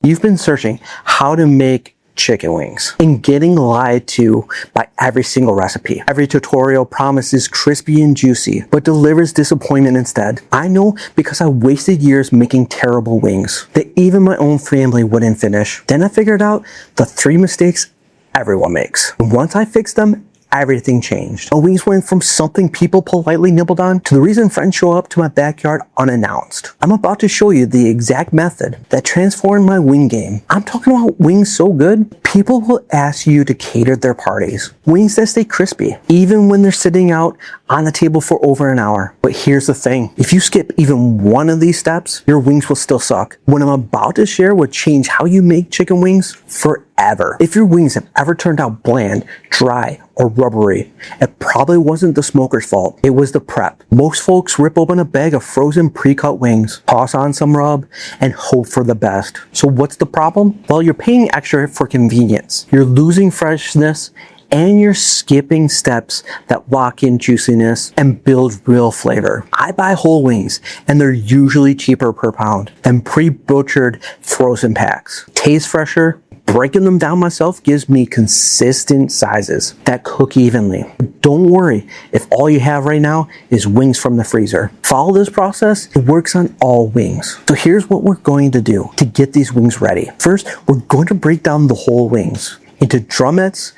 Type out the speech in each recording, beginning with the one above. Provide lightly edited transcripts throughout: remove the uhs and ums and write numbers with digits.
You've been searching how to make chicken wings and getting lied to by every single recipe. Every tutorial promises crispy and juicy, but delivers disappointment instead. I know because I wasted years making terrible wings that even my own family wouldn't finish. Then I figured out the 3 mistakes everyone makes. And once I fixed them, everything changed. My wings went from something people politely nibbled on to the reason friends show up to my backyard unannounced. I'm about to show you the exact method that transformed my wing game. I'm talking about wings so good, people will ask you to cater their parties. Wings that stay crispy, even when they're sitting out on the table for over an hour. But here's the thing, if you skip even one of these steps, your wings will still suck. What I'm about to share will change how you make chicken wings forever. If your wings have ever turned out bland, dry, or rubbery, it probably wasn't the smoker's fault. It was the prep. Most folks rip open a bag of frozen pre-cut wings, toss on some rub, and hope for the best. So what's the problem? Well, you're paying extra for convenience. You're losing freshness, and you're skipping steps that lock in juiciness and build real flavor. I buy whole wings, and they're usually cheaper per pound than pre-butchered frozen packs. Taste fresher. Breaking them down myself gives me consistent sizes that cook evenly. Don't worry if all you have right now is wings from the freezer. Follow this process, it works on all wings. So here's what we're going to do to get these wings ready. First, we're going to break down the whole wings into drumettes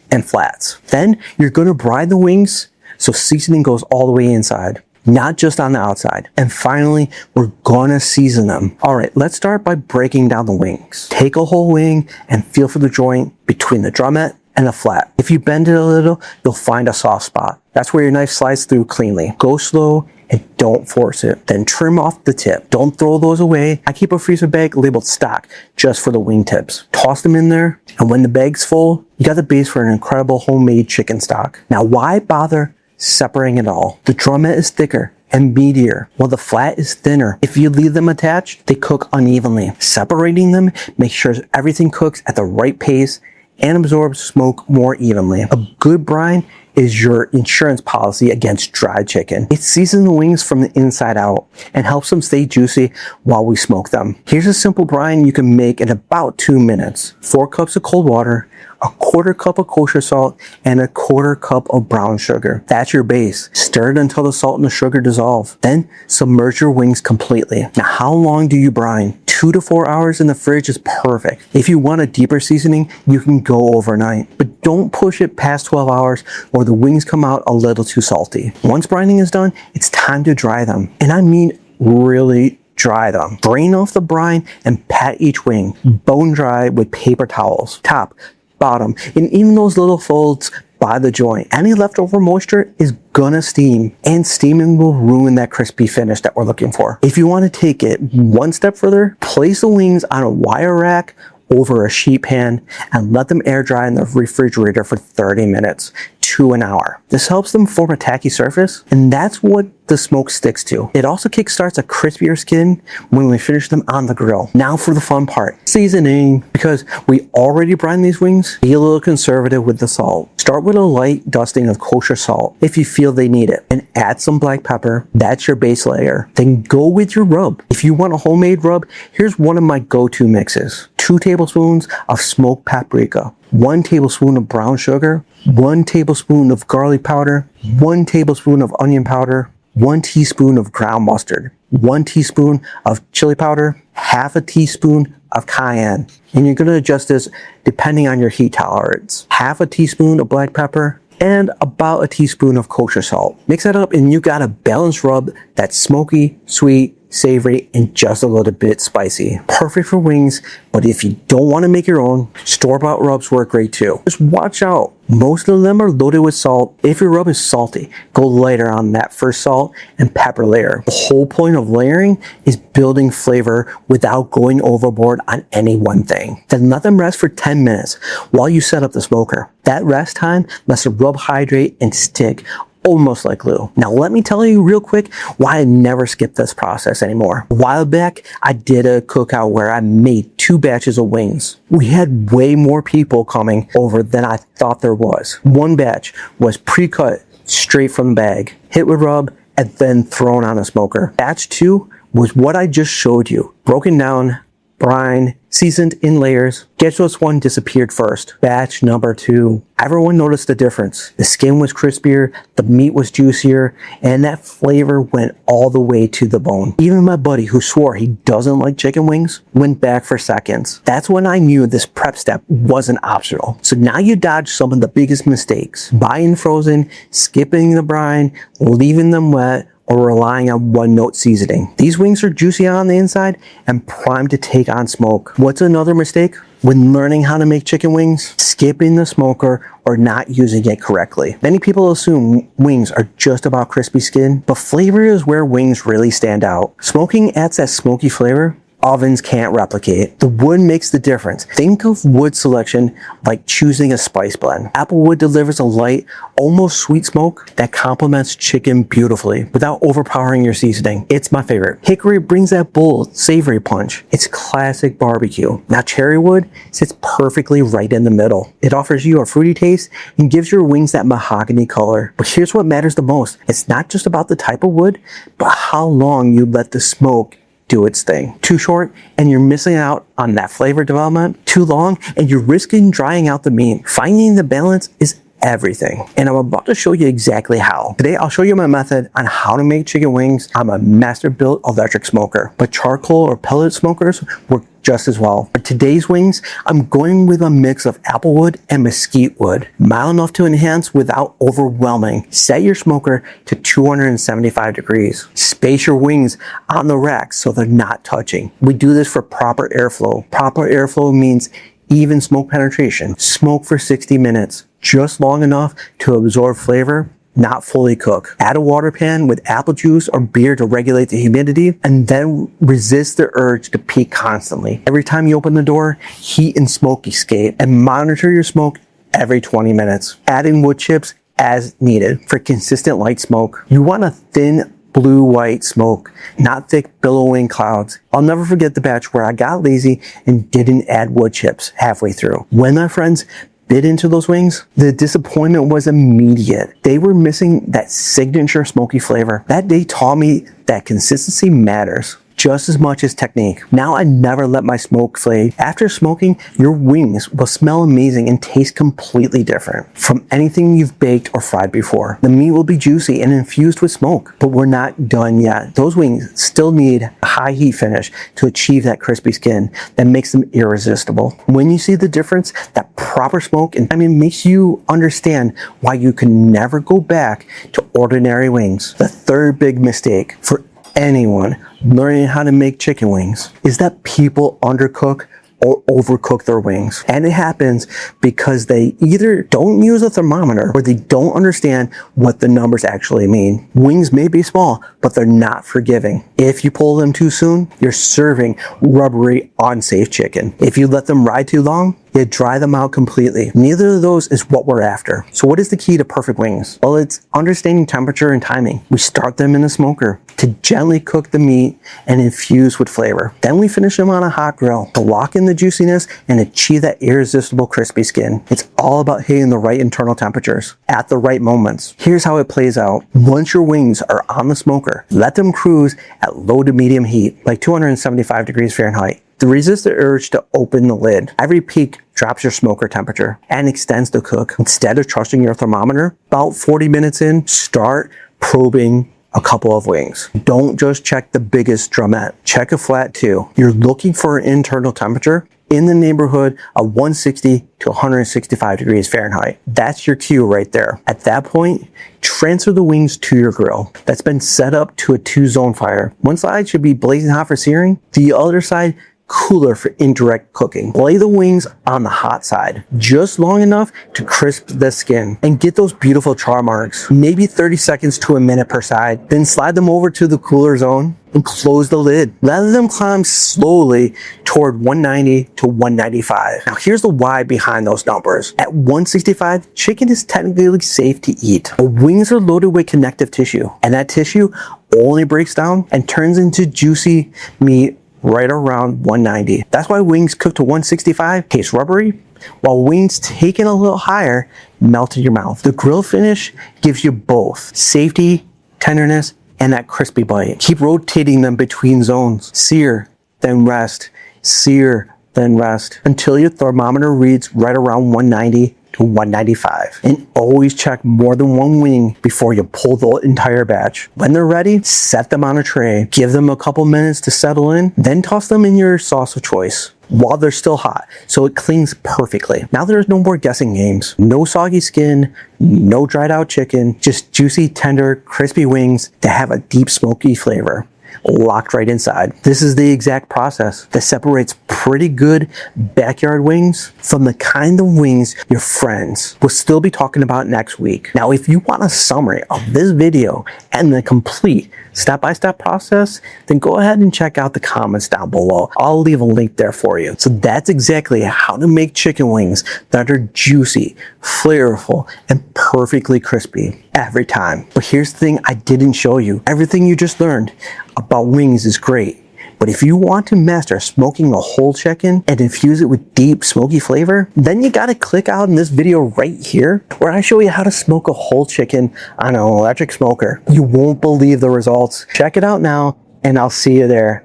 and flats. Then you're going to brine the wings so seasoning goes all the way inside, not just on the outside. And finally, we're gonna season them. All right, let's start by breaking down the wings. Take a whole wing and feel for the joint between the drumette and the flat. If you bend it a little, you'll find a soft spot. That's where your knife slides through cleanly. Go slow and don't force it. Then trim off the tip. Don't throw those away. I keep a freezer bag labeled stock just for the wing tips. Toss them in there, and when the bag's full, you got the base for an incredible homemade chicken stock. Now, why bother separating it all? The drumette is thicker and meatier, while the flat is thinner. If you leave them attached, they cook unevenly. Separating them makes sure everything cooks at the right pace and absorbs smoke more evenly. A good brine is your insurance policy against dry chicken. It seasons the wings from the inside out and helps them stay juicy while we smoke them. Here's a simple brine you can make in about 2 minutes. 4 cups of cold water, a 1/4 cup of kosher salt, and a 1/4 cup of brown sugar. That's your base. Stir it until the salt and the sugar dissolve. Then submerge your wings completely. Now, how long do you brine? 2 to 4 hours in the fridge is perfect. If you want a deeper seasoning, you can go overnight. But don't push it past 12 hours or the wings come out a little too salty. Once brining is done, it's time to dry them. And I mean really dry them. Drain off the brine and pat each wing. Bone dry with paper towels. Top, bottom, and even those little folds by the joint. Any leftover moisture is gonna steam, and steaming will ruin that crispy finish that we're looking for. If you want to take it one step further, place the wings on a wire rack over a sheet pan and let them air dry in the refrigerator for 30 minutes to an hour. This helps them form a tacky surface, and that's what the smoke sticks to. It also kickstarts a crispier skin when we finish them on the grill. Now for the fun part, seasoning. Because we already brined these wings, be a little conservative with the salt. Start with a light dusting of kosher salt if you feel they need it, and add some black pepper. That's your base layer. Then go with your rub. If you want a homemade rub, here's one of my go-to mixes. 2 tablespoons of smoked paprika, 1 tablespoon of brown sugar, 1 tablespoon of garlic powder, 1 tablespoon of onion powder, 1 teaspoon of ground mustard, 1 teaspoon of chili powder, 1/2 teaspoon of cayenne. And you're going to adjust this depending on your heat tolerance. 1/2 teaspoon of black pepper, and about a teaspoon of kosher salt. Mix that up and you got a balanced rub that's smoky, sweet, savory, and just a little bit spicy. Perfect for wings, but if you don't want to make your own, store-bought rubs work great too. Just watch out. Most of them are loaded with salt. If your rub is salty, go lighter on that first salt and pepper layer. The whole point of layering is building flavor without going overboard on any one thing. Then let them rest for 10 minutes while you set up the smoker. That rest time lets the rub hydrate and stick almost like glue. Now let me tell you real quick why I never skip this process anymore. A while back, I did a cookout where I made 2 batches of wings. We had way more people coming over than I thought there was. One batch was pre-cut straight from the bag, hit with rub, and then thrown on a smoker. Batch 2 was what I just showed you. Broken down, brine, seasoned in layers. Guess which one disappeared first? Batch number 2. Everyone noticed the difference. The skin was crispier, the meat was juicier, and that flavor went all the way to the bone. Even my buddy, who swore he doesn't like chicken wings, went back for seconds. That's when I knew this prep step wasn't optional. So now you dodge some of the biggest mistakes. Buying frozen, skipping the brine, leaving them wet, or relying on one-note seasoning. These wings are juicy on the inside and primed to take on smoke. What's another mistake? When learning how to make chicken wings, skipping the smoker or not using it correctly. Many people assume wings are just about crispy skin, but flavor is where wings really stand out. Smoking adds that smoky flavor ovens can't replicate. The wood makes the difference. Think of wood selection like choosing a spice blend. Applewood delivers a light, almost sweet smoke that complements chicken beautifully without overpowering your seasoning. It's my favorite. Hickory brings that bold, savory punch. It's classic barbecue. Now cherry wood sits perfectly right in the middle. It offers you a fruity taste and gives your wings that mahogany color. But here's what matters the most. It's not just about the type of wood, but how long you let the smoke do its thing. Too short and you're missing out on that flavor development. Too long and you're risking drying out the meat. Finding the balance is everything. And I'm about to show you exactly how. Today I'll show you my method on how to make chicken wings. I'm a master built electric smoker, but charcoal or pellet smokers work just as well. For today's wings, I'm going with a mix of applewood and mesquite wood. Mild enough to enhance without overwhelming. Set your smoker to 275 degrees. Space your wings on the rack so they're not touching. We do this for proper airflow. Proper airflow means even smoke penetration. Smoke for 60 minutes, just long enough to absorb flavor, not fully cook. Add a water pan with apple juice or beer to regulate the humidity, and then resist the urge to peek constantly. Every time you open the door, heat and smoke escape, and monitor your smoke every 20 minutes. Adding wood chips as needed for consistent light smoke. You want a thin blue-white smoke, not thick billowing clouds. I'll never forget the batch where I got lazy and didn't add wood chips halfway through. When my friends bit into those wings, the disappointment was immediate. They were missing that signature smoky flavor. That day taught me that consistency matters just as much as technique. Now I never let my smoke fade. After smoking, your wings will smell amazing and taste completely different from anything you've baked or fried before. The meat will be juicy and infused with smoke, but we're not done yet. Those wings still need a high heat finish to achieve that crispy skin that makes them irresistible. When you see the difference, that proper smoke and timing makes you understand why you can never go back to ordinary wings. The third big mistake for anyone learning how to make chicken wings is that people undercook or overcook their wings. And it happens because they either don't use a thermometer or they don't understand what the numbers actually mean. Wings may be small, but they're not forgiving. If you pull them too soon, you're serving rubbery, unsafe chicken. If you let them ride too long, you dry them out completely. Neither of those is what we're after. So what is the key to perfect wings? Well, it's understanding temperature and timing. We start them in a smoker to gently cook the meat and infuse with flavor. Then we finish them on a hot grill to lock in the juiciness and achieve that irresistible crispy skin. It's all about hitting the right internal temperatures at the right moments. Here's how it plays out. Once your wings are on the smoker, let them cruise at low to medium heat, like 275 degrees Fahrenheit. To resist the urge to open the lid. Every peak drops your smoker temperature and extends the cook. Instead of trusting your thermometer, about 40 minutes in, start probing a couple of wings. Don't just check the biggest drumette. Check a flat too. You're looking for an internal temperature in the neighborhood of 160 to 165 degrees Fahrenheit. That's your cue right there. At that point, transfer the wings to your grill that's been set up to a 2-zone fire. One side should be blazing hot for searing, the other side cooler for indirect cooking. Lay the wings on the hot side, just long enough to crisp the skin and get those beautiful char marks, maybe 30 seconds to a minute per side. Then slide them over to the cooler zone and close the lid. Let them climb slowly toward 190 to 195. Now here's the why behind those numbers. At 165, chicken is technically safe to eat. The wings are loaded with connective tissue, and that tissue only breaks down and turns into juicy meat right around 190. That's why wings cooked to 165 taste rubbery, while wings taken a little higher melt in your mouth. The grill finish gives you both safety, tenderness, and that crispy bite. Keep rotating them between zones. Sear, then rest. Sear, then rest until your thermometer reads right around 190 to 195. And always check more than one wing before you pull the entire batch. When they're ready, set them on a tray. Give them a couple minutes to settle in, then toss them in your sauce of choice while they're still hot, so it clings perfectly. Now there's no more guessing games. No soggy skin, no dried out chicken, just juicy, tender, crispy wings that have a deep smoky flavor locked right inside. This is the exact process that separates pretty good backyard wings from the kind of wings your friends will still be talking about next week. Now, if you want a summary of this video and the complete step-by-step process, then go ahead and check out the comments down below. I'll leave a link there for you. So that's exactly how to make chicken wings that are juicy, flavorful, and perfectly crispy every time. But here's the thing I didn't show you. Everything you just learned about wings is great. But if you want to master smoking a whole chicken and infuse it with deep smoky flavor, then you gotta click out in this video right here where I show you how to smoke a whole chicken on an electric smoker. You won't believe the results. Check it out now, and I'll see you there.